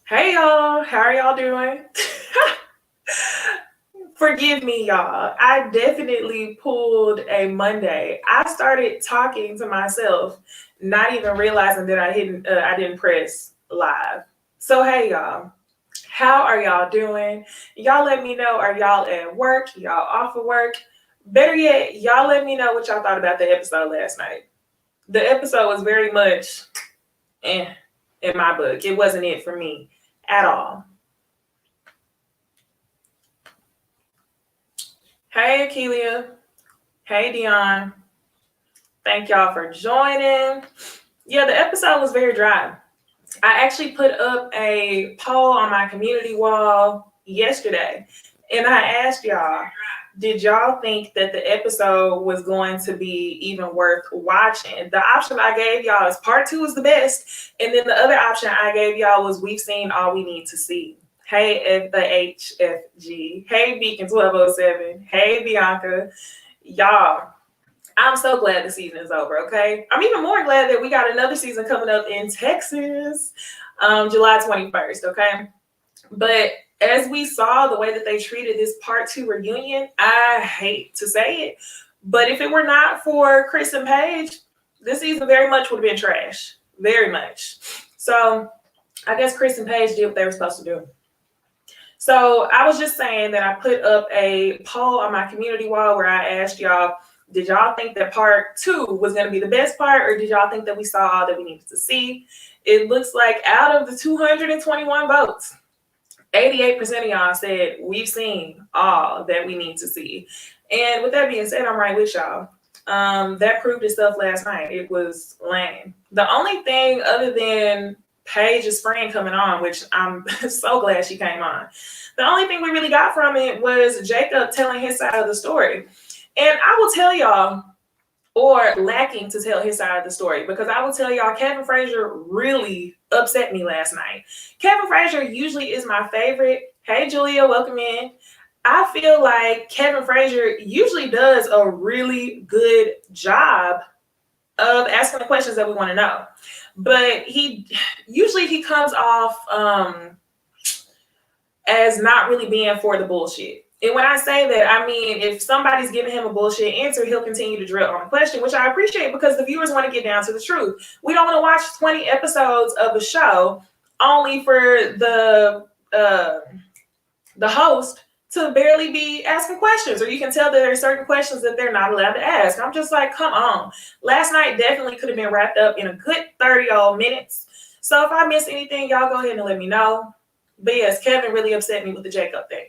Hey y'all, how are y'all doing? Forgive me, y'all. I definitely pulled a Monday. I started talking to myself, not even realizing that I didn't press live. So hey y'all, how are y'all doing? Y'all let me know. Are y'all at work? Y'all off of work? Better yet, y'all let me know what y'all thought about the episode last night. The episode was very much in my book. It wasn't it for me at all. Hey, Akeelia. Hey, Dion. Thank y'all for joining. Yeah, the episode was very dry. I actually put up a poll on my community wall yesterday, and I asked y'all, did y'all think that the episode was going to be even worth watching? The option I gave y'all is part two is the best, and then the other option I gave y'all was we've seen all we need to see. Hey, F the HFG. Hey, Beacon 1207. Hey, Bianca. Y'all, I'm so glad the season is over, okay? I'm even more glad that we got another season coming up in Texas, July 21st, okay? But as we saw the way that they treated this part two reunion, I hate to say it, but if it were not for Chris and Paige, this season very much would have been trash. Very much. So I guess Chris and Paige did what they were supposed to do. So I was just saying that I put up a poll on my community wall where I asked y'all, did y'all think that part two was going to be the best part, or did y'all think that we saw all that we needed to see? It looks like out of the 221 votes, 88% of y'all said we've seen all that we need to see. And with that being said, I'm right with y'all. That proved itself last night. It was lame. The only thing other than Paige's friend coming on, which I'm so glad she came on, the only thing we really got from it was Jacob telling his side of the story. And I will tell y'all, or lacking to tell his side of the story, because I will tell y'all, Kevin Frazier really upset me last night. Kevin Frazier usually is my favorite. Hey, Julia, welcome in. I feel like Kevin Frazier usually does a really good job of asking the questions that we want to know. But he comes off as not really being for the bullshit. And when I say that, I mean, if somebody's giving him a bullshit answer, he'll continue to drill on the question, which I appreciate because the viewers want to get down to the truth. We don't want to watch 20 episodes of a show only for the host to barely be asking questions, or you can tell that there are certain questions that they're not allowed to ask. I'm just like, come on. Last night definitely could have been wrapped up in a good 30 old minutes. So if I miss anything, y'all go ahead and let me know. But yes, Kevin really upset me with the Jacob thing.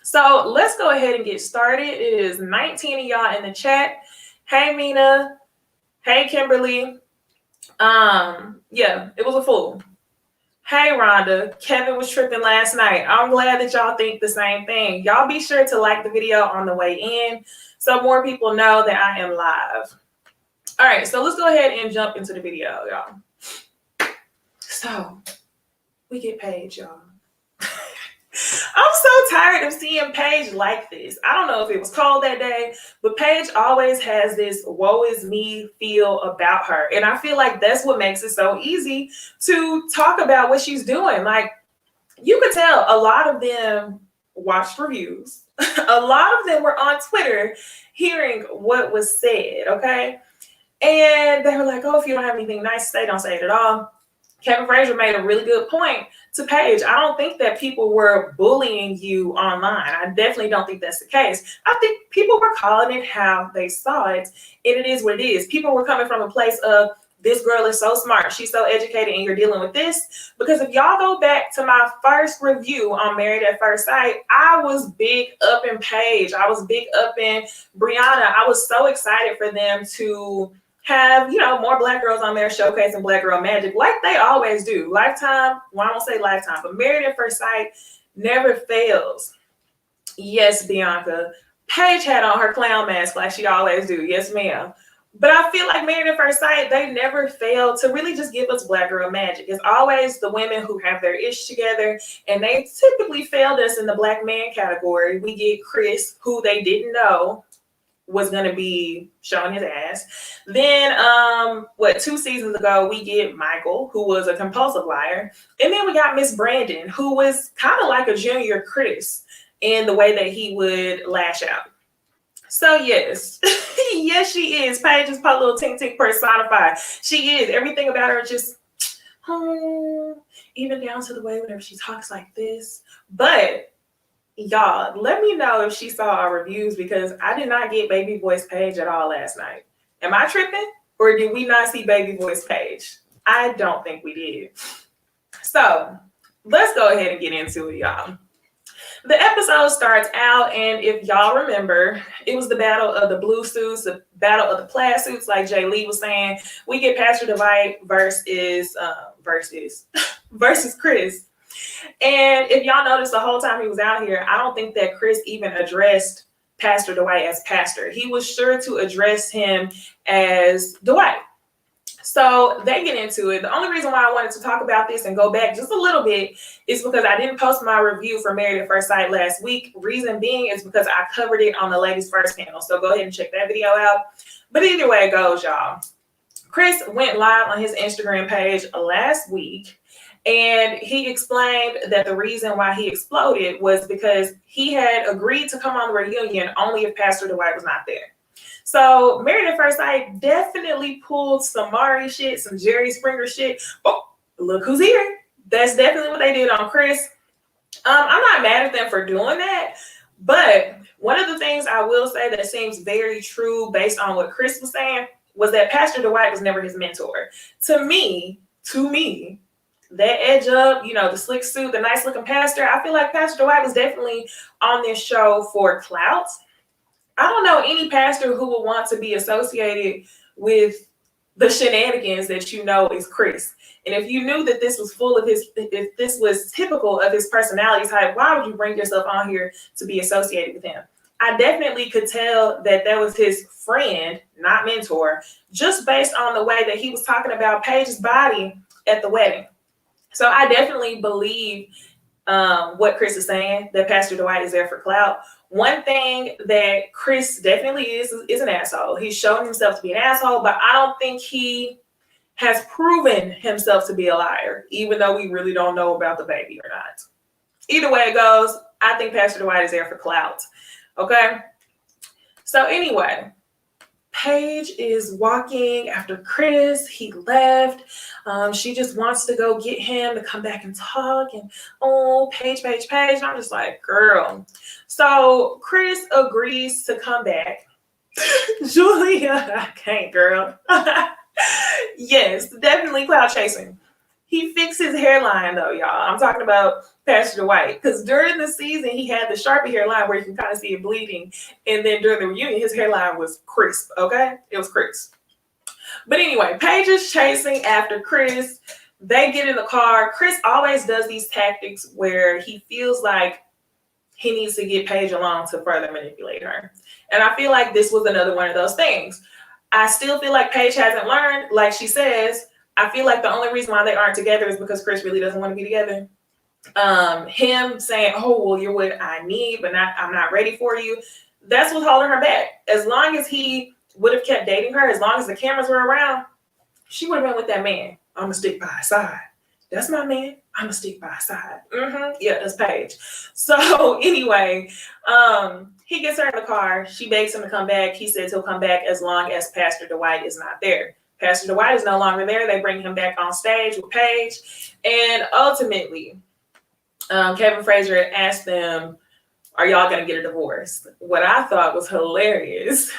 So let's go ahead and get started. It is 19 of y'all in the chat. Hey, Mina. Hey, Kimberly. Yeah, it was a fool. Hey, Rhonda. Kevin was tripping last night. I'm glad that y'all think the same thing. Y'all be sure to like the video on the way in so more people know that I am live. All right, so let's go ahead and jump into the video, y'all. So we get Paige, y'all. I'm so tired of seeing Paige like this. I don't know if it was cold that day, but Paige always has this woe is me feel about her. And I feel like that's what makes it so easy to talk about what she's doing. Like, you could tell a lot of them watched reviews. A lot of them were on Twitter hearing what was said, okay? And they were like, oh, if you don't have anything nice to say, don't say it at all. Kevin Frazier made a really good point to Paige. I don't think that people were bullying you online. I definitely don't think that's the case. I think people were calling it how they saw it, and it is what it is. People were coming from a place of, this girl is so smart, she's so educated, and you're dealing with this. Because if y'all go back to my first review on Married at First Sight, I was big up in Paige. I was big up in Brianna. I was so excited for them to have, you know, more Black girls on there showcasing Black girl magic like they always do. Lifetime, well, I won't say Lifetime, but Married at First Sight never fails. Yes, Bianca. Paige had on her clown mask like she always do. Yes, ma'am. But I feel like Married at First Sight, they never fail to really just give us Black girl magic. It's always the women who have their ish together, and they typically failed us in the Black man category. We get Chris, who they didn't know. was going to be showing his ass. Then, 2 seasons ago, we get Michael, who was a compulsive liar. And then we got Miss Brandon, who was kind of like a junior Chris in the way that he would lash out. So yes, yes, she is. Paige is my little tink tink personified. She is. Everything about her just, even down to the way whenever she talks like this. But y'all, let me know if she saw our reviews, because I did not get baby voice Paige at all last night. Am I tripping? Or did we not see baby voice Paige? I don't think we did. So let's go ahead and get into it, y'all. The episode starts out, and if y'all remember, it was the battle of the blue suits, the battle of the plaid suits, like Jay Lee was saying. We get Pastor Dwight versus Chris. And if y'all notice, the whole time he was out here, I don't think that Chris even addressed Pastor Dwight as pastor. He was sure to address him as Dwight. So they get into it. The only reason why I wanted to talk about this and go back just a little bit is because I didn't post my review for Married at First Sight last week. Reason being is because I covered it on the Ladies First panel. So go ahead and check that video out. But either way it goes, y'all. Chris went live on his Instagram page last week, and he explained that the reason why he exploded was because he had agreed to come on the reunion only if Pastor Dwight was not there. So Married at First Sight definitely pulled some Mari shit, some Jerry Springer shit. Oh, look who's here. That's definitely what they did on Chris. I'm not mad at them for doing that, but one of the things I will say that seems very true based on what Chris was saying was that Pastor Dwight was never his mentor. To me, that edge up, the slick suit, the nice looking pastor, I feel like Pastor Dwight was definitely on this show for clout. I don't know any pastor who would want to be associated with the shenanigans that is Chris. And if you knew that this was if this was typical of his personality type, why would you bring yourself on here to be associated with him? I definitely could tell that was his friend, not mentor, just based on the way that he was talking about Paige's body at the wedding. So I definitely believe what Chris is saying, that Pastor Dwight is there for clout. One thing that Chris definitely is an asshole. He's shown himself to be an asshole, but I don't think he has proven himself to be a liar, even though we really don't know about the baby or not. Either way it goes, I think Pastor Dwight is there for clout. Okay? So anyway, Paige is walking after Chris. He left. She just wants to go get him to come back and talk. And Paige. I'm just like, girl. So Chris agrees to come back. Julia, I can't, girl. Yes, definitely cloud chasing. He fixed his hairline though, y'all. I'm talking about Pastor Dwight, because during the season he had the Sharpie hairline where you can kind of see it bleeding, and then during the reunion his hairline was crisp. Okay, it was crisp. But anyway, Paige is chasing after Chris. They get in the car. Chris always does these tactics where he feels like he needs to get Paige along to further manipulate her, and I feel like this was another one of those things. I still feel like Paige hasn't learned, like she says. I feel like the only reason why they aren't together is because Chris really doesn't want to be together. Him saying, you're what I need, but I'm not ready for you. That's what's holding her back. As long as he would have kept dating her, as long as the cameras were around, she would have been with that man. I'm going to stick by his side. That's my man. I'm going to stick by his side. Yeah, that's Paige. So anyway, he gets her in the car. She begs him to come back. He says he'll come back as long as Pastor Dwight is not there. Pastor Dwight is no longer there. They bring him back on stage with Paige. And ultimately, Kevin Frazier asked them, are y'all going to get a divorce? What I thought was hilarious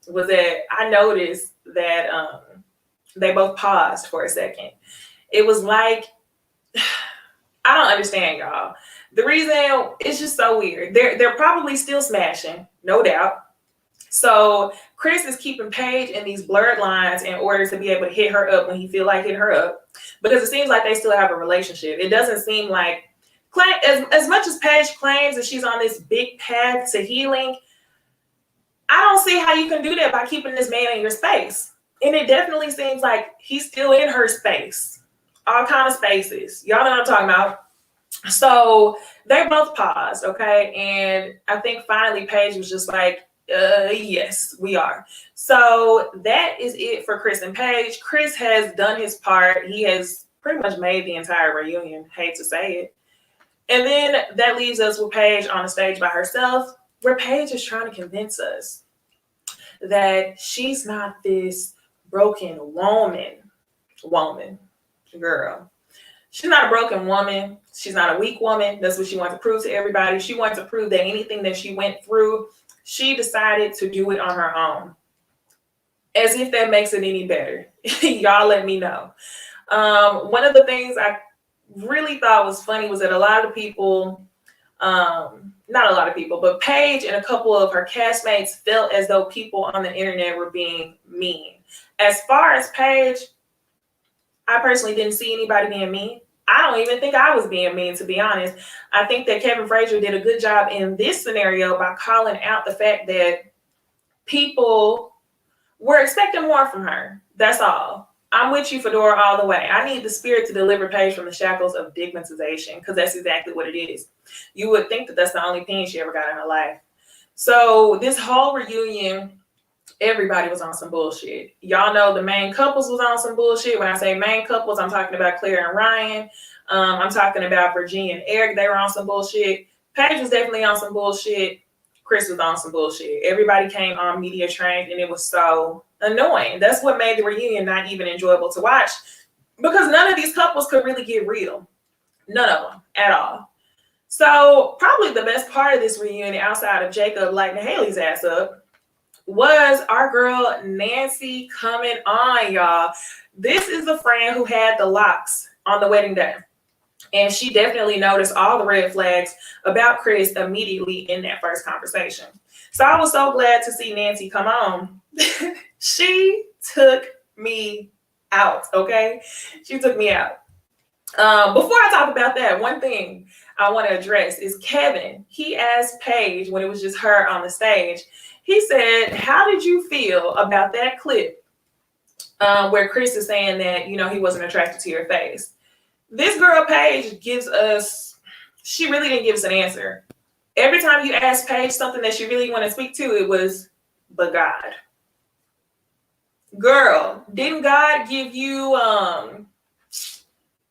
was that I noticed that they both paused for a second. It was like, I don't understand, y'all. The reason, it's just so weird. They're probably still smashing, no doubt. So Chris is keeping Paige in these blurred lines in order to be able to hit her up when he feel like hitting her up, because it seems like they still have a relationship. It doesn't seem like, as much as Paige claims that she's on this big path to healing, I don't see how you can do that by keeping this man in your space. And it definitely seems like he's still in her space, all kind of spaces. Y'all know what I'm talking about. So they both paused, okay? And I think finally Paige was just like, Yes, we are. So that is it for Chris and Paige. Chris has done his part. He has pretty much made the entire reunion. Hate to say it. And then that leaves us with Paige on the stage by herself, where Paige is trying to convince us that she's not this broken woman, girl. She's not a broken woman. She's not a weak woman. That's what she wants to prove to everybody. She wants to prove that anything that she went through, she decided to do it on her own. As if that makes it any better. Y'all let me know. One of the things I really thought was funny was that a lot of people, not a lot of people, but Paige and a couple of her castmates felt as though people on the internet were being mean. As far as Paige, I personally didn't see anybody being mean. I don't even think I was being mean, to be honest. I think that Kevin Frazier did a good job in this scenario by calling out the fact that people were expecting more from her. That's all. I'm with you, Fedora, all the way. I need the spirit to deliver Paige from the shackles of stigmatization, because that's exactly what it is. You would think that that's the only thing she ever got in her life. So this whole reunion, everybody was on some bullshit. Y'all know the main couples was on some bullshit. When I say main couples, I'm talking about Claire and Ryan. I'm talking about Virginia and Eric. They were on some bullshit. Paige was definitely on some bullshit. Chris was on some bullshit. Everybody came on media trained, and it was so annoying. That's what made the reunion not even enjoyable to watch, because none of these couples could really get real. None of them at all. So probably the best part of this reunion, outside of Jacob lighting Haley's ass up, was our girl Nancy coming on, y'all. This is the friend who had the locks on the wedding day. And she definitely noticed all the red flags about Chris immediately in that first conversation. So I was so glad to see Nancy come on. She took me out, okay? She took me out. Before I talk about that, one thing I want to address is Kevin. He asked Paige when it was just her on the stage. He said, how did you feel about that clip where Chris is saying that, you know, he wasn't attracted to your face? This girl, Paige, she really didn't give us an answer. Every time you ask Paige something that she really wanted to speak to, it was, but God. Girl, didn't God give you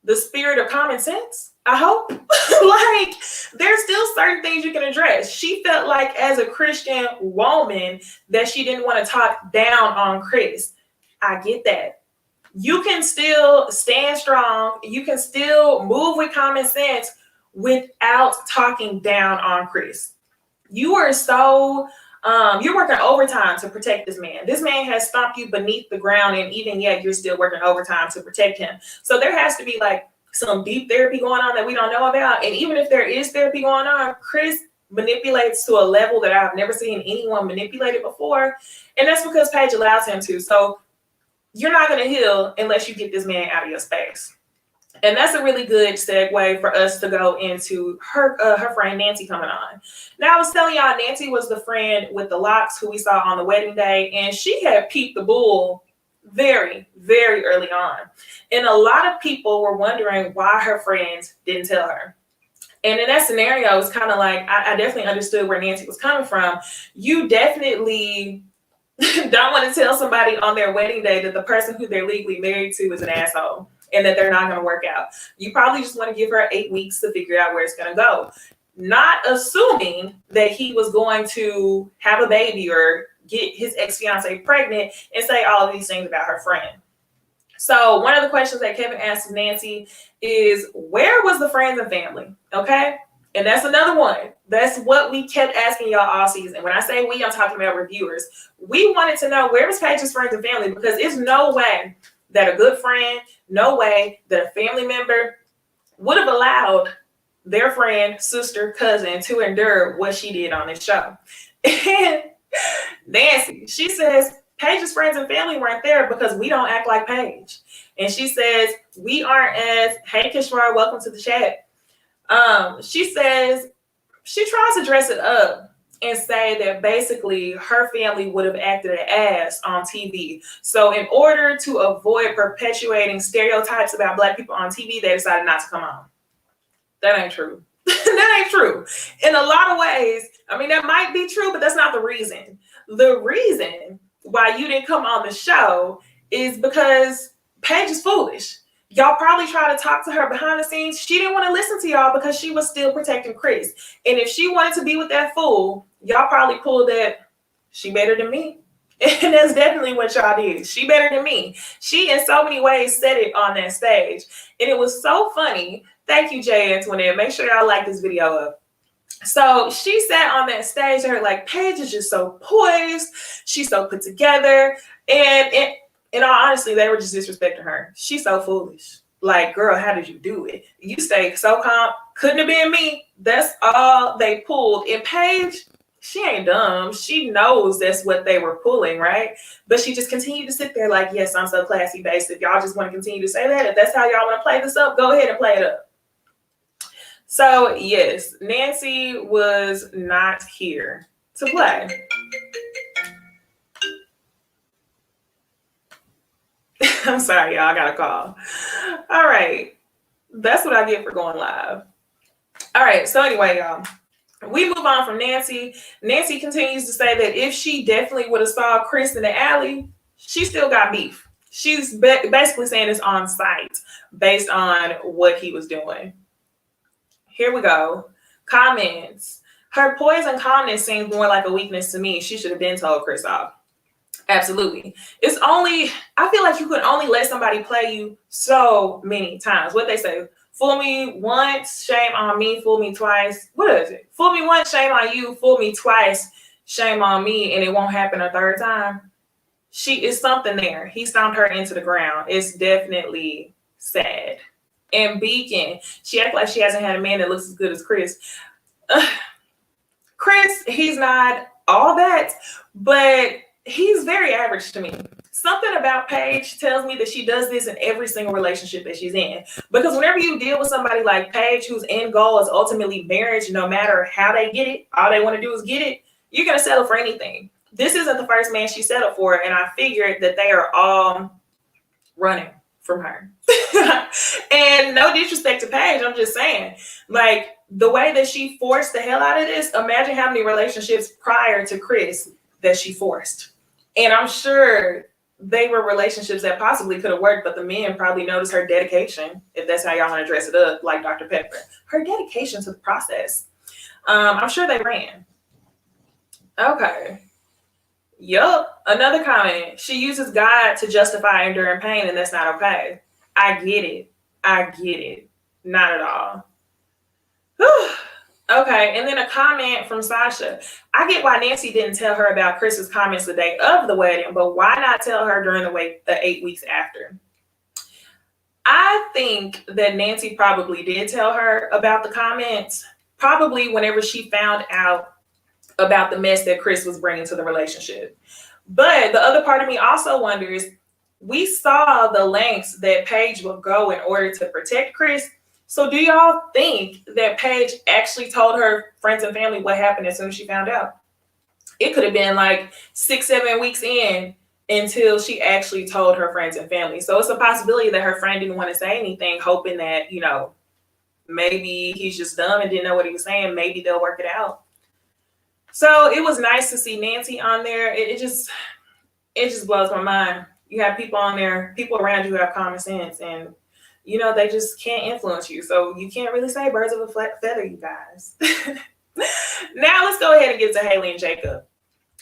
the spirit of common sense? I hope. Like, there's still certain things you can address. She felt like, as a Christian woman, that she didn't want to talk down on Chris. I get that. You can still stand strong. You can still move with common sense without talking down on Chris. You are so, you're working overtime to protect this man. This man has stomped you beneath the ground, and even yet you're still working overtime to protect him. So there has to be like some deep therapy going on that we don't know about. And even if there is therapy going on, Chris manipulates to a level that I've never seen anyone manipulated before. And that's because Paige allows him to. So you're not going to heal unless you get this man out of your space. And that's a really good segue for us to go into her friend Nancy coming on. Now, I was telling y'all, Nancy was the friend with the locks who we saw on the wedding day, and she had peeped the bull very, very early on. And a lot of people were wondering why her friends didn't tell her. And in that scenario, it's kind of like, I definitely understood where Nancy was coming from. You definitely don't want to tell somebody on their wedding day that the person who they're legally married to is an asshole and that they're not going to work out. You probably just want to give her 8 weeks to figure out where it's going to go, not assuming that he was going to have a baby or get his ex-fiance pregnant and say all of these things about her friend. So one of the questions that Kevin asked Nancy is, where was the friends and family? Okay. And that's another one. That's what we kept asking y'all all season. When I say we, I'm talking about reviewers. We wanted to know, where was Paige's friends and family? Because it's no way that a good friend, no way that a family member would have allowed their friend, sister, cousin to endure what she did on this show. And Nancy, she says, Paige's friends and family weren't there because we don't act like Paige. And she says, we aren't as, hey, Kishmar, welcome to the chat. She says she tries to dress it up and say that basically her family would have acted an ass on TV. So in order to avoid perpetuating stereotypes about Black people on TV, they decided not to come on. That ain't true. That ain't true. In a lot of ways, I mean, that might be true, but that's not the reason. The reason why you didn't come on the show is because Paige is foolish. Y'all probably tried to talk to her behind the scenes. She didn't want to listen to y'all because she was still protecting Chris. And if she wanted to be with that fool, y'all probably pulled that, she better than me. And that's definitely what y'all did. She better than me. She, in so many ways, said it on that stage. And it was so funny. Thank you, Jay Antoinette. Make sure y'all like this video up. So she sat on that stage and her like, Paige is just so poised. She's so put together. And in all honesty, they were just disrespecting her. She's so foolish. Like, girl, how did you do it? You stayed so calm. Couldn't have been me. That's all they pulled. And Paige, she ain't dumb. She knows that's what they were pulling, right? But she just continued to sit there like, yes, I'm so classy based. If y'all just want to continue to say that, if that's how y'all want to play this up, go ahead and play it up. So yes, Nancy was not here to play. I'm sorry, y'all, I got a call. All right, that's what I get for going live. All right, so anyway, y'all, we move on from Nancy. Nancy continues to say that if she definitely would have saw Chris in the alley, she still got beef. She's basically saying it's on site based on what he was doing. Here we go. Comments. Her poise and calmness seems more like a weakness to me. She should have been told Chris off. Absolutely. It's only, I feel like you could only let somebody play you so many times. What they say, fool me once, shame on me, fool me twice. What is it? Fool me once, shame on you, fool me twice, shame on me, and it won't happen a third time. She is something there. He stomped her into the ground. It's definitely sad. And Beacon, she acts like she hasn't had a man that looks as good as Chris. Chris, he's not all that, but he's very average to me. Something about Paige tells me that she does this in every single relationship that she's in. Because whenever you deal with somebody like Paige, whose end goal is ultimately marriage, no matter how they get it, all they want to do is get it, you're going to settle for anything. This isn't the first man she settled for, and I figured that they are all running from her. And no disrespect to Paige, I'm just saying, like, the way that she forced the hell out of this, imagine how many relationships prior to Chris that she forced. And I'm sure they were relationships that possibly could have worked, but the men probably noticed her dedication, if that's how y'all want to dress it up, like Dr. Pepper, her dedication to the process. I'm sure they ran. Okay. Yup. Another comment. She uses God to justify enduring pain, and that's not okay. I get it. I get it. Not at all. Whew. Okay, and then a comment from Sasha. I get why Nancy didn't tell her about Chris's comments the day of the wedding, but why not tell her during the 8 weeks after? I think that Nancy probably did tell her about the comments, probably whenever she found out about the mess that Chris was bringing to the relationship. But the other part of me also wonders, we saw the lengths that Paige would go in order to protect Chris. So do y'all think that Paige actually told her friends and family what happened as soon as she found out? It could have been like 6-7 weeks in until she actually told her friends and family. So it's a possibility that her friend didn't want to say anything, hoping that, you know, maybe he's just dumb and didn't know what he was saying. Maybe they'll work it out. So it was nice to see Nancy on there. It just blows my mind. You have people on there, people around you who have common sense, and you know, they just can't influence you. So you can't really say birds of a feather, you guys. Now let's go ahead and get to Haley and Jacob.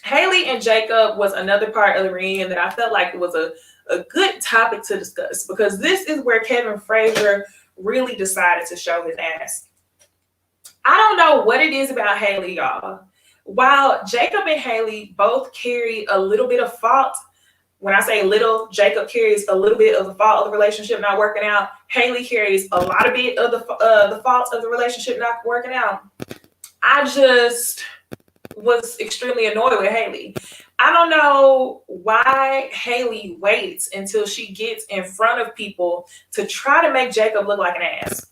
Haley and Jacob was another part of the reunion that I felt like it was a good topic to discuss, because this is where Kevin Frazier really decided to show his ass. I don't know what it is about Haley, y'all. While Jacob and Haley both carry a little bit of fault, when I say little, Jacob carries a little bit of the fault of the relationship not working out. Haley carries a lot of bit of the fault of the relationship not working out. I just was extremely annoyed with Haley. I don't know why Haley waits until she gets in front of people to try to make Jacob look like an ass.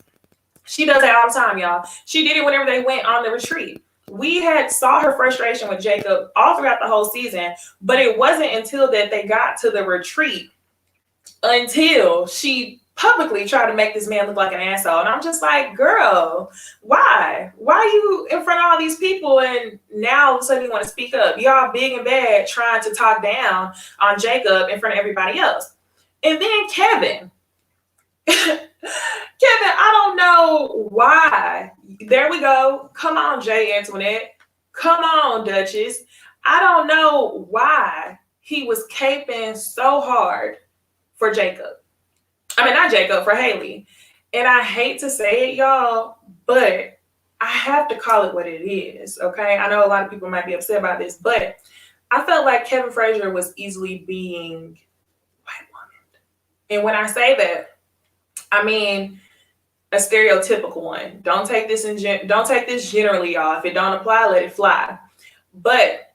She does that all the time, y'all. She did it whenever they went on the retreat. We had saw her frustration with Jacob all throughout the whole season, but it wasn't until that they got to the retreat until she publicly try to make this man look like an asshole. And I'm just like, girl, why? Why are you in front of all these people and now all of a sudden you want to speak up? Y'all big and bad trying to talk down on Jacob in front of everybody else. And then Kevin. Kevin, I don't know why. There we go. Come on, Jay Antoinette. Come on, Duchess. I don't know why he was caping so hard for Jacob. I mean, not Jacob, for Haley. And I hate to say it, y'all, but I have to call it what it is, okay? I know a lot of people might be upset about this, but I felt like Kevin Frazier was easily being white woman. And when I say that, I mean a stereotypical one. Don't take this generally, y'all. If it don't apply, let it fly. But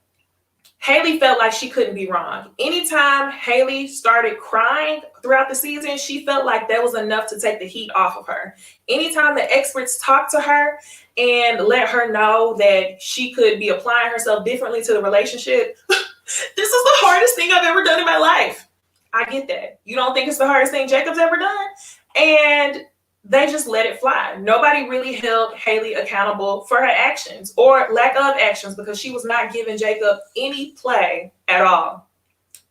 Haley felt like she couldn't be wrong. Anytime Haley started crying throughout the season, she felt like that was enough to take the heat off of her. Anytime the experts talked to her and let her know that she could be applying herself differently to the relationship, this is the hardest thing I've ever done in my life. I get that. You don't think it's the hardest thing Jacob's ever done? And they just let it fly. Nobody really held Haley accountable for her actions or lack of actions because she was not giving Jacob any play at all.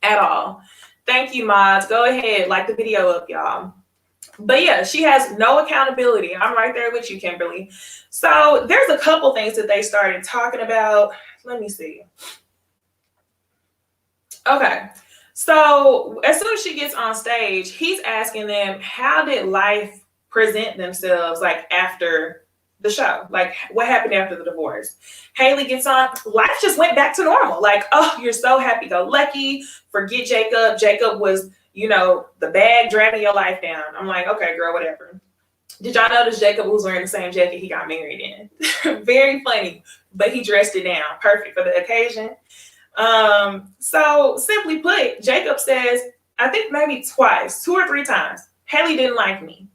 At all. Thank you, mods. Go ahead, like the video up, y'all. But yeah, she has no accountability. I'm right there with you, Kimberly. So there's a couple things that they started talking about. Let me see. Okay. So as soon as she gets on stage, he's asking them, how did life present themselves like after the show? Like, what happened after the divorce? Haley gets on, life just went back to normal. Like, oh, you're so happy-go-lucky. Forget Jacob. Jacob was, you know, the bag dragging your life down. I'm like, okay, girl, whatever. Did y'all notice Jacob was wearing the same jacket he got married in? Very funny, but he dressed it down. Perfect for the occasion. So simply put, Jacob says, I think maybe twice, 2 or 3 times, Haley didn't like me.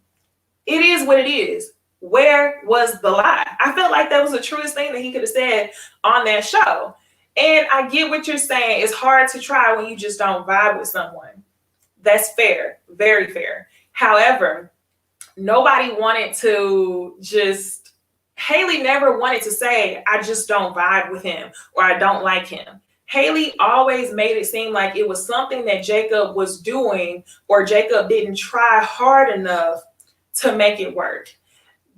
It is what it is. Where was the lie? I felt like that was the truest thing that he could have said on that show. And I get what you're saying. It's hard to try when you just don't vibe with someone. That's fair. Very fair. However, nobody wanted to just, Haley never wanted to say, I just don't vibe with him or I don't like him. Haley always made it seem like it was something that Jacob was doing or Jacob didn't try hard enough to make it work.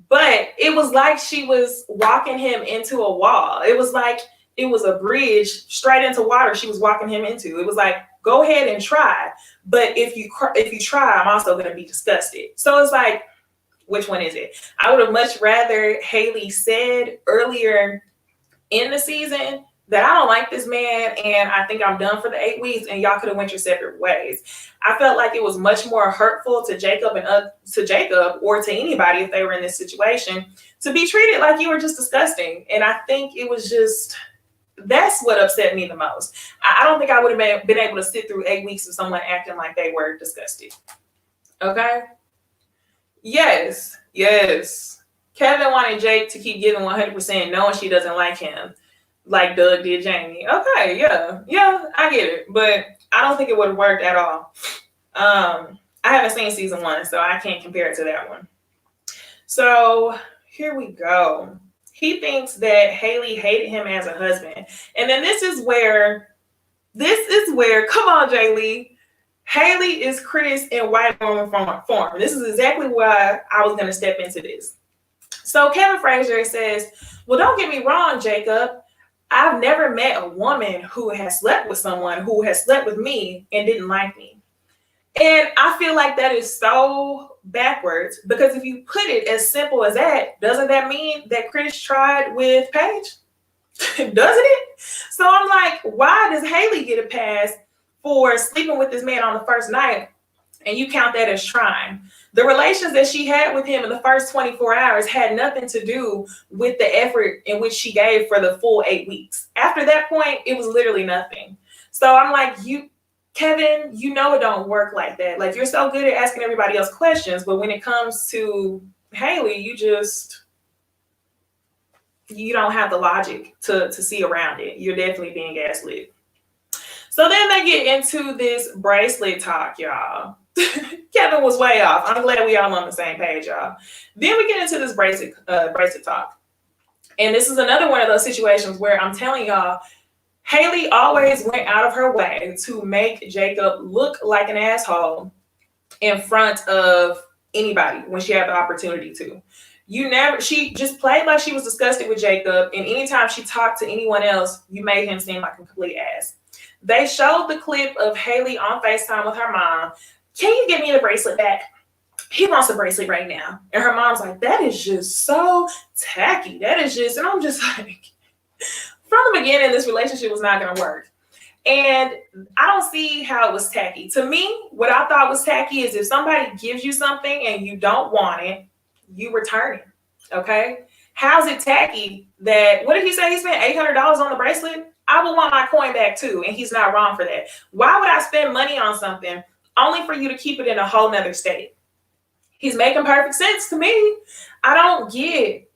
But it was like she was walking him into a wall. It was like it was a bridge straight into water she was walking him into. It was like, go ahead and try. But if you try, I'm also going to be disgusted. So it's like, which one is it? I would have much rather Haley said earlier in the season that I don't like this man and I think I'm done for the 8 weeks and y'all could have went your separate ways. I felt like it was much more hurtful to Jacob or to anybody if they were in this situation to be treated like you were just disgusting. And I think it was just, that's what upset me the most. I don't think I would have been able to sit through 8 weeks of someone acting like they were disgusted. Okay? Yes. Kevin wanted Jake to keep giving 100% knowing she doesn't like him. Like Doug did Jamie. Okay, yeah, I get it. But I don't think it would have worked at all. I haven't seen season 1, so I can't compare it to that one. So here we go. He thinks that Haley hated him as a husband. And then this is where, come on, Jay Lee. Haley is Chris in white woman form. This is exactly why I was going to step into this. So Kevin Frazier says, well, don't get me wrong, Jacob. I've never met a woman who has slept with someone who has slept with me and didn't like me. And I feel like that is so backwards because if you put it as simple as that, doesn't that mean that Chris tried with Paige? Doesn't it? So I'm like, why does Haley get a pass for sleeping with this man on the first night and you count that as trying? The relations that she had with him in the first 24 hours had nothing to do with the effort in which she gave for the full 8 weeks. After that point, it was literally nothing. So I'm like, Kevin, you know it don't work like that. Like, you're so good at asking everybody else questions, but when it comes to Haley, you don't have the logic to see around it. You're definitely being gaslit. So then they get into this bracelet talk, y'all. Kevin was way off. I'm glad we all on the same page, y'all. Then we get into this bracelet talk. And this is another one of those situations where I'm telling y'all, Haley always went out of her way to make Jacob look like an asshole in front of anybody when she had the opportunity to. She just played like she was disgusted with Jacob, and anytime she talked to anyone else, you made him seem like a complete ass. They showed the clip of Haley on FaceTime with her mom. Can you give me the bracelet back? He wants the bracelet right now. And her mom's like, that is just so tacky. That is just, and I'm just like, from the beginning, this relationship was not going to work. And I don't see how it was tacky. To me, what I thought was tacky is if somebody gives you something and you don't want it, you return it. Okay? How's it tacky that, what did he say? He spent $800 on the bracelet? I would want my coin back too. And he's not wrong for that. Why would I spend money on something only for you to keep it in a whole nother state? He's making perfect sense to me. I don't get.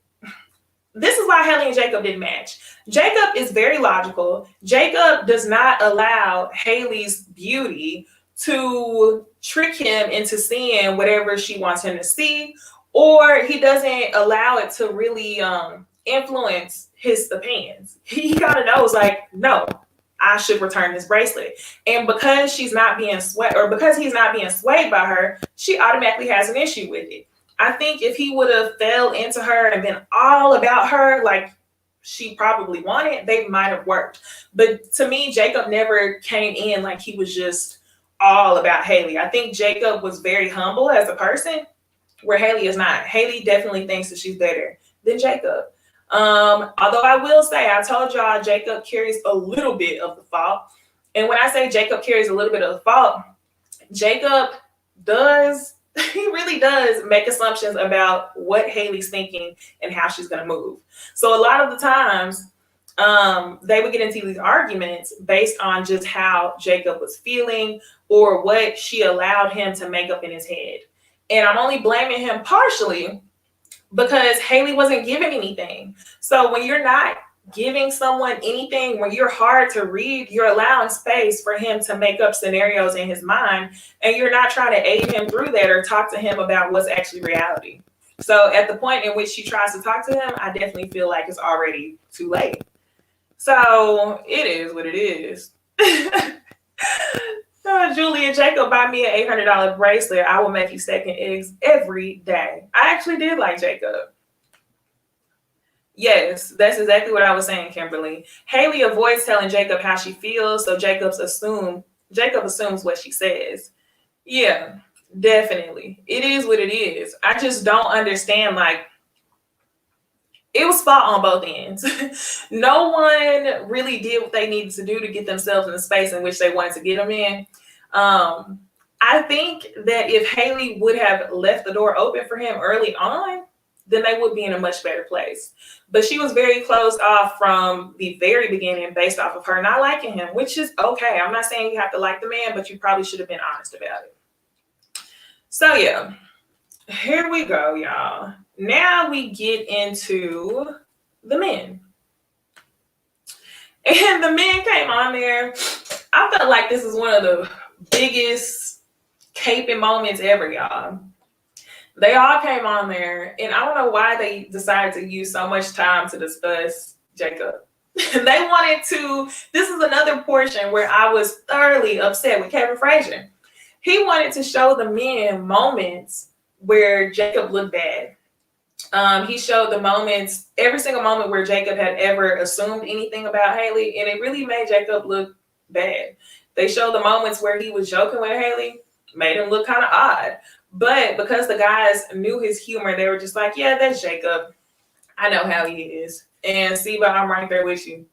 This is why Haley and Jacob didn't match. Jacob is very logical. Jacob does not allow Haley's beauty to trick him into seeing whatever she wants him to see, or he doesn't allow it to really influence his opinions. He kind of knows, like, no, I should return this bracelet. And because she's not being swayed, or because he's not being swayed by her, she automatically has an issue with it. I think if he would have fell into her and been all about her, like she probably wanted, they might have worked. But to me, Jacob never came in like he was just all about Haley. I think Jacob was very humble as a person, where Haley is not. Haley definitely thinks that she's better than Jacob. Although I will say, I told y'all Jacob carries a little bit of the fault. And when I say Jacob carries a little bit of the fault, Jacob does, he really does make assumptions about what Haley's thinking and how she's going to move. So a lot of the times, they would get into these arguments based on just how Jacob was feeling or what she allowed him to make up in his head. And I'm only blaming him partially because Haley wasn't giving anything. So when you're not giving someone anything, when you're hard to read, you're allowing space for him to make up scenarios in his mind, and you're not trying to aid him through that or talk to him about what's actually reality. So at the point in which she tries to talk to him, I definitely feel like it's already too late. So it is what it is. Julie and Jacob buy me an $800 bracelet. I will make you second eggs every day. I actually did like Jacob. Yes, that's exactly what I was saying, Kimberly. Haley avoids telling Jacob how she feels, so Jacob assumes what she says. Yeah, definitely. It is what it is. I just don't understand, like, it was spot on both ends. No one really did what they needed to do to get themselves in the space in which they wanted to get them in. I think that if Haley would have left the door open for him early on, then they would be in a much better place. But she was very closed off from the very beginning based off of her not liking him, which is okay. I'm not saying you have to like the man, but you probably should have been honest about it. So yeah, here we go, y'all. Now we get into the men. And the men came on there. I felt like this is one of the biggest caping moments ever, y'all. They all came on there, and I don't know why they decided to use so much time to discuss Jacob. They wanted to, this is another portion where I was thoroughly upset with Kevin Frazier. He wanted to show the men moments where Jacob looked bad. He showed the moments, every single moment where Jacob had ever assumed anything about Haley, and it really made Jacob look bad. They showed the moments where he was joking with Haley, made him look kind of odd. But because the guys knew his humor, they were just like, yeah, that's Jacob. I know how he is. And see, but I'm right there with you.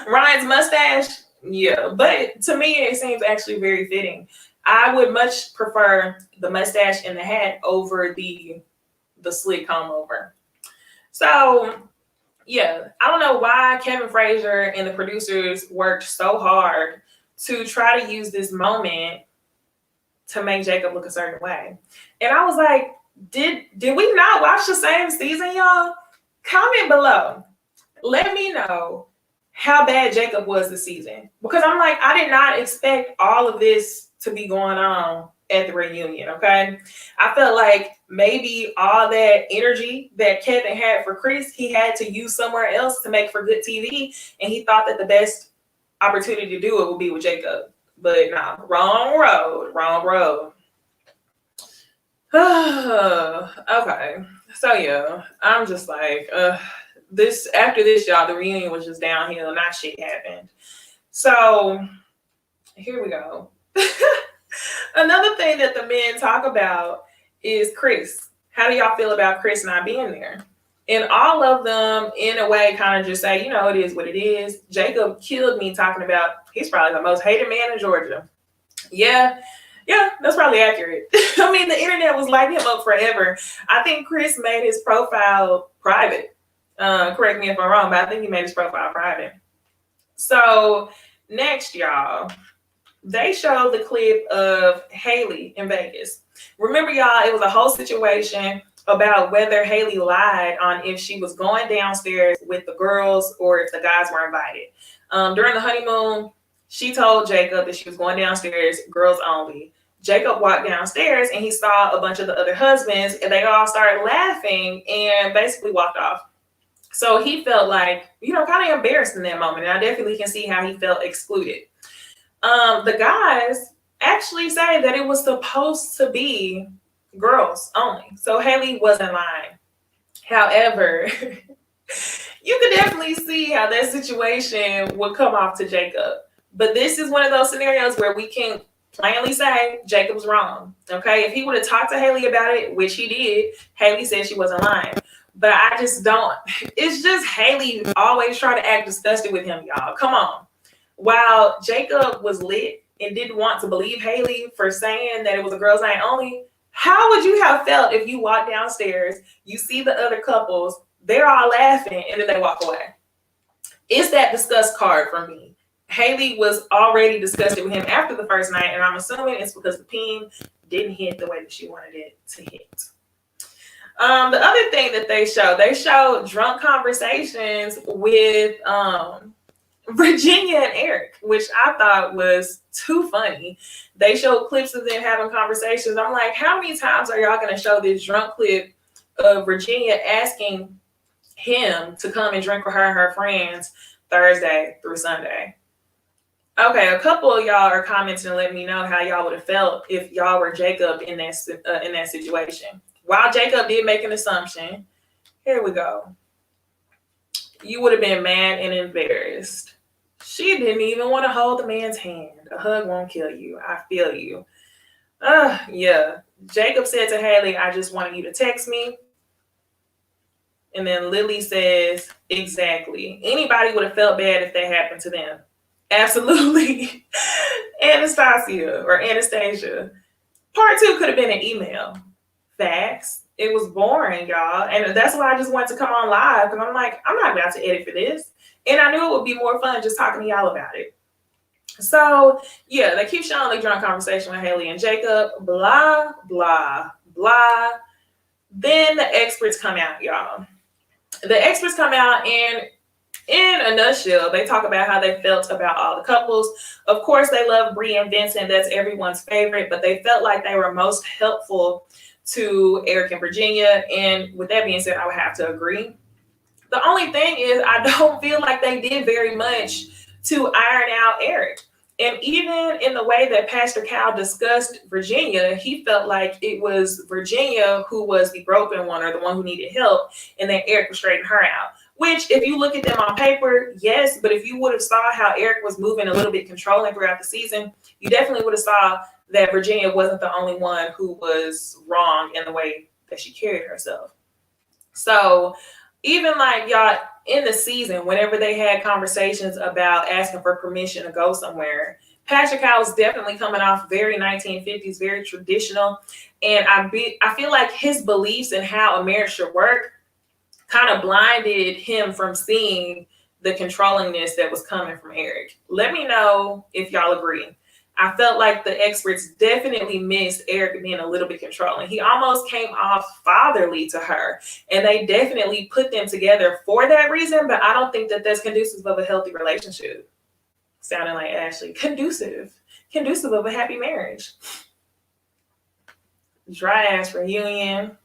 Ryan's mustache, yeah. But to me, it seems actually very fitting. I would much prefer the mustache and the hat over the slick comb over. So, yeah, I don't know why Kevin Frazier and the producers worked so hard to try to use this moment to make Jacob look a certain way. And I was like, did we not watch the same season, y'all? Comment below. Let me know how bad Jacob was this season. Because I'm like, I did not expect all of this to be going on at the reunion, okay? I felt like maybe all that energy that Kevin had for Chris, he had to use somewhere else to make for good TV, and he thought that the best opportunity to do it would be with Jacob. But no, wrong road. Okay, so yeah, I'm just like, after this, y'all, the reunion was just downhill, not shit happened. So here we go. Another thing that the men talk about is Chris. How do y'all feel about Chris not being there? And all of them, in a way, kind of just say, you know, it is what it is. Jacob killed me talking about he's probably the most hated man in Georgia. Yeah, that's probably accurate. I mean, the internet was lighting him up forever. I think Chris made his profile private. Correct me if I'm wrong, but I think he made his profile private. So next, y'all, they showed the clip of Haley in Vegas. Remember, y'all, it was a whole situation about whether Haley lied on if she was going downstairs with the girls or if the guys were invited. During the honeymoon, she told Jacob that she was going downstairs, girls only. Jacob walked downstairs and he saw a bunch of the other husbands and they all started laughing and basically walked off. So he felt like, you know, kind of embarrassed in that moment. And I definitely can see how he felt excluded. The guys actually say that it was supposed to be girls only. So Haley wasn't lying. However, you could definitely see how that situation would come off to Jacob. But this is one of those scenarios where we can plainly say Jacob's wrong. Okay, if he would have talked to Haley about it, which he did, Haley said she wasn't lying. But I just don't. It's just Haley always trying to act disgusted with him, y'all. Come on. While Jacob was lit and didn't want to believe Haley for saying that it was a girls' night only, how would you have felt if you walk downstairs, you see the other couples, they're all laughing, and then they walk away? It's that disgust card for me. Haley was already disgusted with him after the first night, and I'm assuming it's because the peen didn't hit the way that she wanted it to hit. The other thing that they showed drunk conversations with Virginia and Eric, which I thought was too funny. They showed clips of them having conversations. I'm like, how many times are y'all going to show this drunk clip of Virginia asking him to come and drink with her and her friends Thursday through Sunday? Okay, a couple of y'all are commenting and letting me know how y'all would have felt if y'all were Jacob in that situation. While Jacob did make an assumption, here we go. You would have been mad and embarrassed. She didn't even want to hold the man's hand. A hug won't kill you. I feel you. Yeah. Jacob said to Haley, I just wanted you to text me. And then Lily says, exactly. Anybody would have felt bad if that happened to them. Absolutely. Anastasia. Part 2 could have been an email. Facts. It was boring, y'all. And that's why I just wanted to come on live, because I'm like, I'm not about to edit for this. And I knew it would be more fun just talking to y'all about it. So, yeah, they keep showing the drunk conversation with Haley and Jacob. Blah, blah, blah. Then the experts come out, y'all. The experts come out and in a nutshell, they talk about how they felt about all the couples. Of course, they love Bree and Vincent. That's everyone's favorite. But they felt like they were most helpful to Eric and Virginia. And with that being said, I would have to agree. The only thing is I don't feel like they did very much to iron out Eric. And even in the way that Pastor Cal discussed Virginia, he felt like it was Virginia who was the broken one or the one who needed help, and then Eric was straightening her out. Which, if you look at them on paper, yes, but if you would have saw how Eric was moving a little bit controlling throughout the season, you definitely would have saw that Virginia wasn't the only one who was wrong in the way that she carried herself. So even like y'all in the season, whenever they had conversations about asking for permission to go somewhere, Pastor Cal was definitely coming off very 1950s, very traditional. And I feel like his beliefs in how a marriage should work kind of blinded him from seeing the controllingness that was coming from Eric. Let me know if y'all agree. I felt like the experts definitely missed Eric being a little bit controlling. He almost came off fatherly to her, and they definitely put them together for that reason, but I don't think that that's conducive of a healthy relationship. Sounding like Ashley. Conducive of a happy marriage. Dry ass reunion.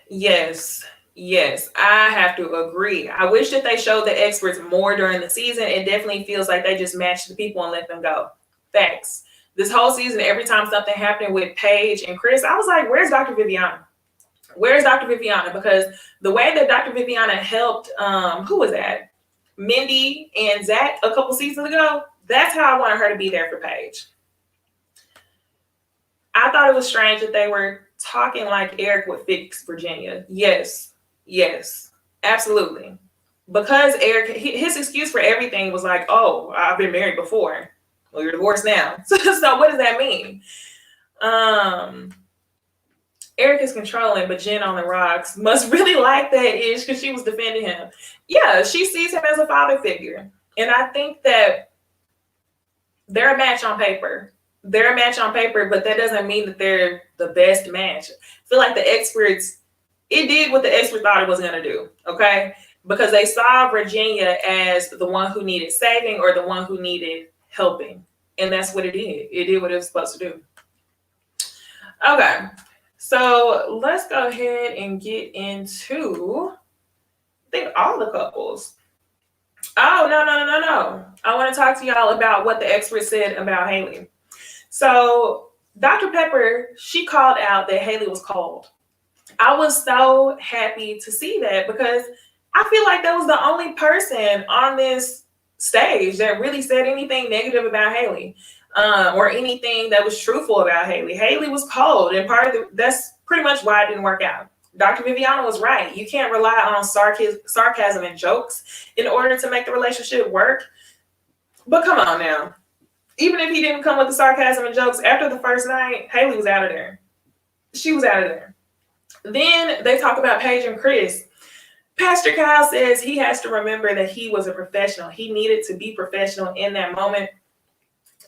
Yes, I have to agree. I wish that they showed the experts more during the season. It definitely feels like they just matched the people and let them go. Facts. This whole season, every time something happened with Paige and Chris, I was like, where's Dr. Viviana? Where's Dr. Viviana? Because the way that Dr. Viviana helped, who was that? Mindy and Zach a couple seasons ago, that's how I wanted her to be there for Paige. I thought it was strange that they were talking like Eric would fix Virginia. Yes, absolutely. Because Eric, his excuse for everything was like, oh, I've been married before. Well, you're divorced now. So what does that mean? Eric is controlling, but Jen on the rocks must really like that ish because she was defending him. Yeah, she sees him as a father figure. And I think that they're a match on paper. They're a match on paper, but that doesn't mean that they're the best match. I feel like the experts, it did what the expert thought it was going to do, okay? Because they saw Virginia as the one who needed saving or the one who needed helping. And that's what it did. It did what it was supposed to do. Okay, so let's go ahead and get into, I think, all the couples. Oh, no. I want to talk to y'all about what the expert said about Haley. So Dr. Pepper, she called out that Haley was cold. I was so happy to see that because I feel like that was the only person on this stage that really said anything negative about Haley, or anything that was truthful about Haley. Haley was cold, and that's pretty much why it didn't work out. Dr. Viviana was right. You can't rely on sarcasm and jokes in order to make the relationship work. But come on now. Even if he didn't come with the sarcasm and jokes, after the first night, Haley was out of there. She was out of there. Then they talk about Paige and Chris. Pastor Kyle says he has to remember that he was a professional. He needed to be professional in that moment.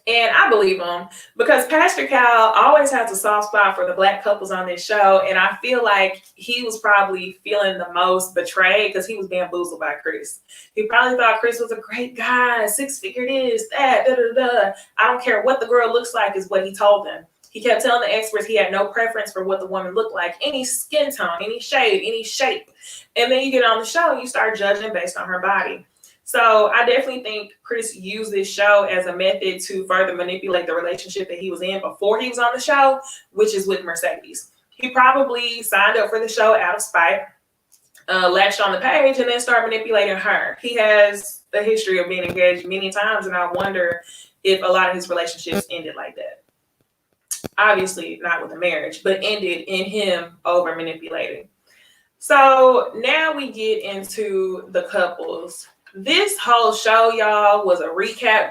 And I believe him because Pastor Kyle always has a soft spot for the Black couples on this show. And I feel like he was probably feeling the most betrayed because he was bamboozled by Chris. He probably thought Chris was a great guy, 6-figure this, that, da. I don't care what the girl looks like is what he told them. He kept telling the experts he had no preference for what the woman looked like, any skin tone, any shade, any shape. And then you get on the show and you start judging based on her body. So I definitely think Chris used this show as a method to further manipulate the relationship that he was in before he was on the show, which is with Mercedes. He probably signed up for the show out of spite, latched on the Paige, and then started manipulating her. He has a history of being engaged many times, and I wonder if a lot of his relationships ended like that. Obviously not with a marriage, but ended in him over manipulating. So now we get into the couples. This whole show, y'all, was a recap.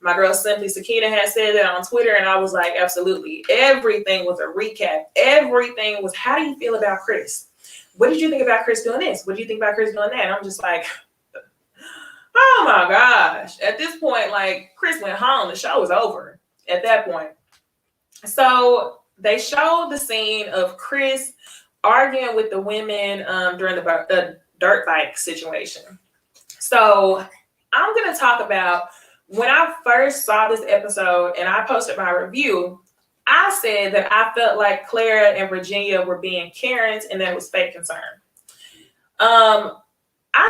My girl Simply Sakita had said that on Twitter, and I was like, absolutely. Everything was a recap. Everything was, how do you feel about Chris? What did you think about Chris doing this? What do you think about Chris doing that? And I'm just like, oh my gosh. At this point, like, Chris went home. The show was over at that point. So they showed the scene of Chris arguing with the women during the dirt bike situation. So I'm going to talk about when I first saw this episode and I posted my review, I said that I felt like Clara and Virginia were being Karens and that was fake concern. I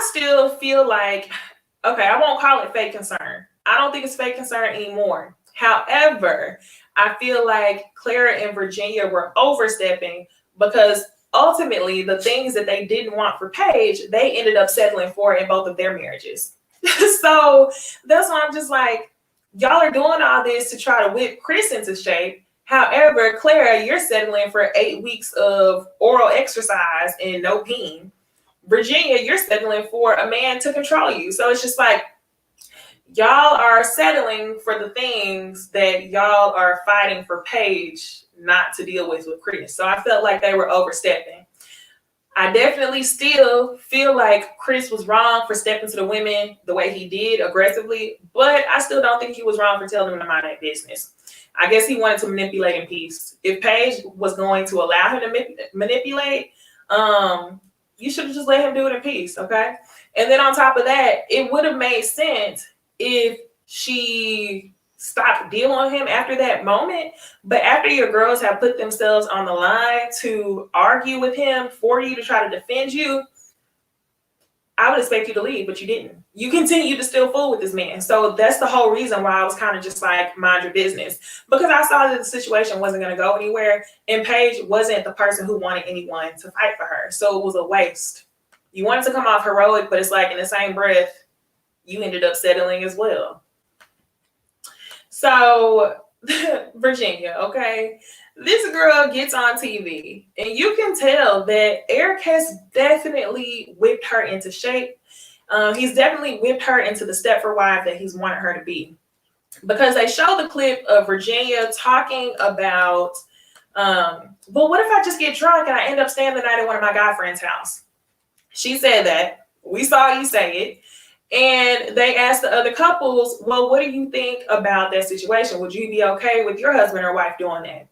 still feel like, okay, I won't call it fake concern. I don't think it's fake concern anymore. However, I feel like Clara and Virginia were overstepping because ultimately the things that they didn't want for Paige, they ended up settling for in both of their marriages. So that's why I'm just like, y'all are doing all this to try to whip Chris into shape. However, Clara, you're settling for 8 weeks of oral exercise and no peeing. Virginia, you're settling for a man to control you. So it's just like, y'all are settling for the things that y'all are fighting for Paige not to deal with Chris. So I felt like they were overstepping. I definitely still feel like Chris was wrong for stepping to the women the way he did aggressively, but I still don't think he was wrong for telling them to mind their business. I guess he wanted to manipulate in peace. If Paige was going to allow him to manipulate, you should have just let him do it in peace, okay? And then on top of that, it would have made sense if she stop dealing with him after that moment. But after your girls have put themselves on the line to argue with him for you, to try to defend you, I would expect you to leave, but you didn't. You continue to still fool with this man. So that's the whole reason why I was kind of just like, mind your business. Because I saw that the situation wasn't going to go anywhere. And Paige wasn't the person who wanted anyone to fight for her. So it was a waste. You wanted to come off heroic, but it's like in the same breath, you ended up settling as well. So Virginia, okay? This girl gets on TV, and you can tell that Eric has definitely whipped her into shape. He's definitely whipped her into the Stepford wife that he's wanted her to be. Because they show the clip of Virginia talking about, well, what if I just get drunk and I end up staying the night at one of my guy friends' house? She said that. We saw you say it. And they asked the other couples, well, what do you think about that situation? Would you be okay with your husband or wife doing that?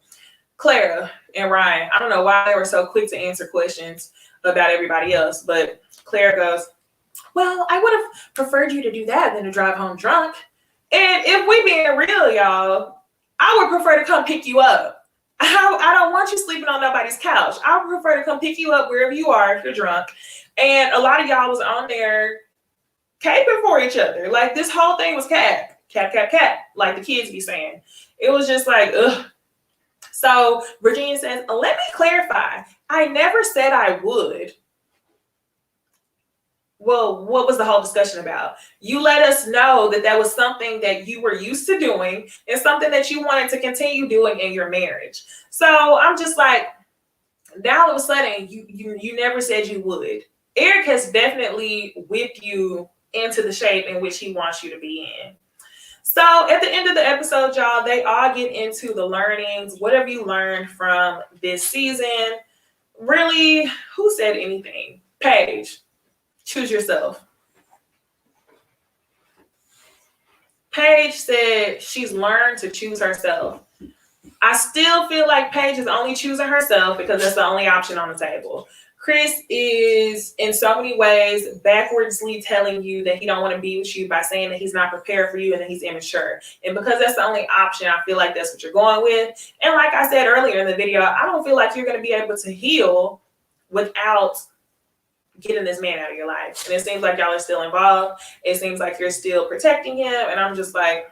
Clara and Ryan, I don't know why they were so quick to answer questions about everybody else, but Clara goes, well, I would have preferred you to do that than to drive home drunk. And if we being real, y'all, I would prefer to come pick you up. I don't want you sleeping on nobody's couch. I would prefer to come pick you up wherever you are if you're drunk. And a lot of y'all was on there caping for each other. Like, this whole thing was cap, like the kids be saying. It was just like, ugh. So Virginia says, let me clarify. I never said I would. Well, what was the whole discussion about? You let us know that that was something that you were used to doing and something that you wanted to continue doing in your marriage. So I'm just like, now all of a sudden, you never said you would. Eric has definitely whipped you into the shape in which he wants you to be in. So at the end of the episode, y'all, they all get into the learnings. What have you learned from this season? Really, who said anything? Paige, choose yourself. Paige said she's learned to choose herself. I still feel like Paige is only choosing herself because that's the only option on the table. Chris is in so many ways backwardsly telling you that he don't want to be with you by saying that he's not prepared for you and that he's immature. And because that's the only option, I feel like that's what you're going with. And like I said earlier in the video, I don't feel like you're going to be able to heal without getting this man out of your life. And it seems like y'all are still involved. It seems like you're still protecting him. And I'm just like,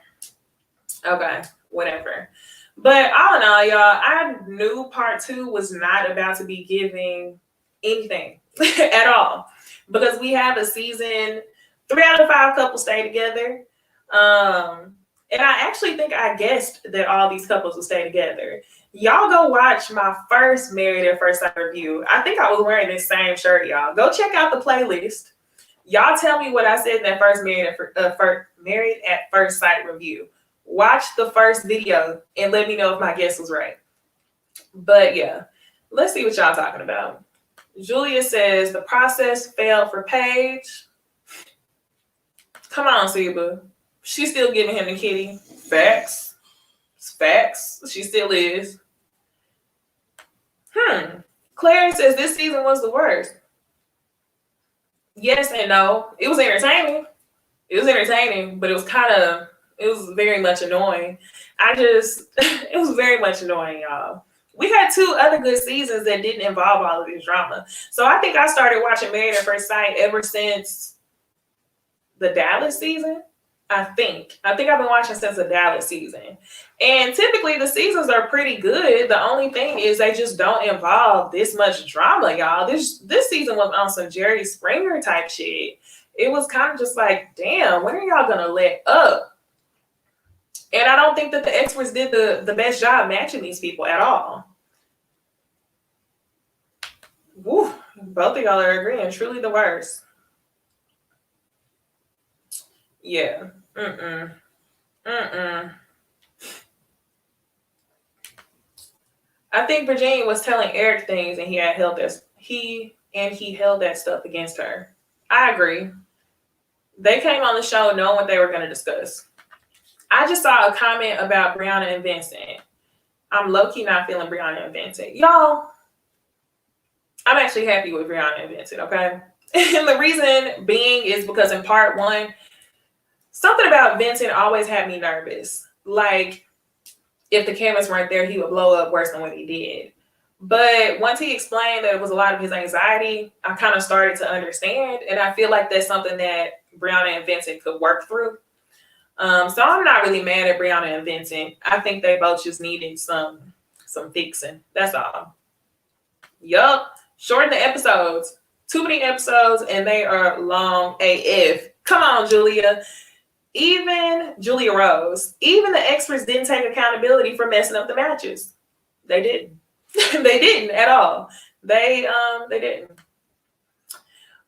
okay, whatever. But all in all, y'all, I knew part 2 was not about to be giving anything at all, because we have a season 3 out of 5 couples stay together, and I actually think I guessed that all these couples will stay together. Y'all go watch my first Married at First Sight review. I think I was wearing this same shirt, y'all. Go check out the playlist. Y'all tell me what I said in that first Married at First Sight review. Watch the first video and let me know if my guess was right. But yeah, let's see what y'all talking about. Julia says the process failed for Paige. Come on, Seba. She's still giving him the kitty. Facts. It's facts. She still is. Claire says this season was the worst. Yes and no. It was entertaining. But it was very much annoying. It was very much annoying, y'all. We had 2 other good seasons that didn't involve all of this drama. So I think I started watching Married at First Sight ever since the Dallas season. I think I've been watching since the Dallas season. And typically the seasons are pretty good. The only thing is they just don't involve this much drama, y'all. This season was on some Jerry Springer type shit. It was kind of just like, damn, when are y'all gonna let up? And I don't think that the experts did the best job matching these people at all. Woo, both of y'all are agreeing. Truly the worst. Yeah. I think Virginia was telling Eric things and he held that stuff against her. I agree. They came on the show knowing what they were going to discuss. I just saw a comment about Brianna and Vincent. I'm low-key not feeling Brianna and Vincent. Y'all, I'm actually happy with Brianna and Vincent, okay? And the reason being is because in part 1, something about Vincent always had me nervous. like if the cameras weren't there, he would blow up worse than what he did. But once he explained that it was a lot of his anxiety, I kind of started to understand. And I feel like that's something that Brianna and Vincent could work through. So I'm not really mad at Brianna and Vincent. I think they both just needed some fixing. That's all. Yup. Shorten the episodes. Too many episodes and they are long AF. Come on, Julia. Even Julia Rose. Even the experts didn't take accountability for messing up the matches. They didn't. They didn't at all. They didn't.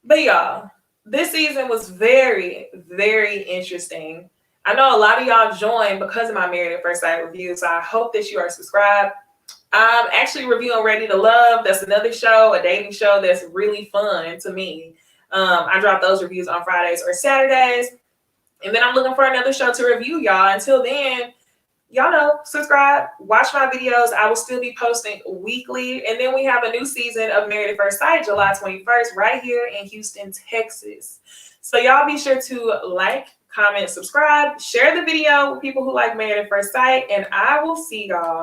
But y'all, this season was very, very interesting. I know a lot of y'all joined because of my Married at First Sight review, so I hope that you are subscribed. I'm actually reviewing Ready to Love. That's another show, a dating show that's really fun to me. I drop those reviews on Fridays or Saturdays. And then I'm looking for another show to review, y'all. Until then, y'all know, subscribe, watch my videos. I will still be posting weekly. And then we have a new season of Married at First Sight, July 21st, right here in Houston, Texas. So y'all be sure to like, comment, subscribe, share the video with people who like Married at First Sight, and I will see y'all